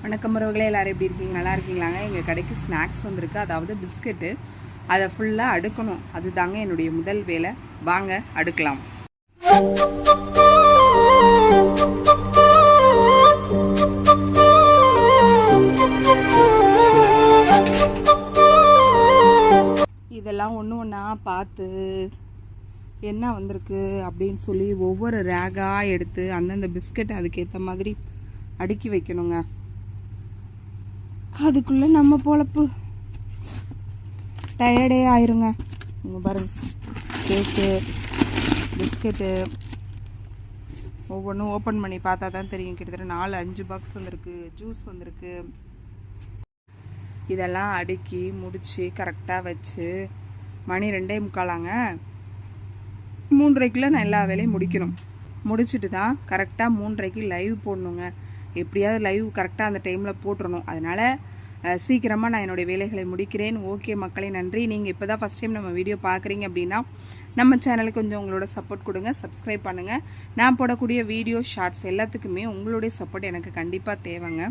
வணக்கம் உறவுகளே, எல்லாரும் எப்படி இருக்கீங்க? நல்லா இருக்கீங்களாங்க? எங்கள் கடைக்கு ஸ்நாக்ஸ் வந்திருக்கு, அதாவது பிஸ்கெட்டு. அதை ஃபுல்லாக அடுக்கணும். அது தாங்க என்னுடைய முதல் வேலை. வாங்க அடுக்கலாம். இதெல்லாம் ஒன்று ஒன்றா பார்த்து என்ன வந்திருக்கு அப்படின்னு சொல்லி ஒவ்வொரு ரேகாக எடுத்து அந்தந்த பிஸ்கெட் அதுக்கேற்ற மாதிரி அடுக்கி வைக்கணுங்க. அதுக்குள்ளே நம்ம பொழப்பு டயர்டே ஆயிருங்க. இங்கே பாருங்க, கேக்கு, பிஸ்கெட்டு ஒவ்வொன்றும் ஓப்பன் பண்ணி பார்த்தா தான் தெரியும். கிட்டத்தட்ட 4-5 பாக்ஸ் வந்திருக்கு, ஜூஸ் வந்திருக்கு. இதெல்லாம் அடுக்கி முடித்து கரெக்டாக வச்சு மணி 2:45 3:30 நான் எல்லா வேலையும் முடிக்கணும். முடிச்சுட்டு தான் கரெக்டாக 3:30 லைவ் போடணுங்க. எப்படியாவது லைவ் கரெக்டாக அந்த டைமில் போட்டுடணும். அதனால் சீக்கிரமாக நான் என்னுடைய வேலைகளை முடிக்கிறேன். ஓகே மக்களே, நன்றி. நீங்கள் இப்போ தான் ஃபஸ்ட் டைம் நம்ம வீடியோ பார்க்குறீங்க அப்படின்னா நம்ம சேனலுக்கு கொஞ்சம் உங்களோட சப்போர்ட் கொடுங்க, சப்ஸ்கிரைப் பண்ணுங்கள். நான் போடக்கூடிய வீடியோ ஷார்ட்ஸ் எல்லாத்துக்குமே உங்களுடைய சப்போர்ட் எனக்கு கண்டிப்பாக தேவைங்க.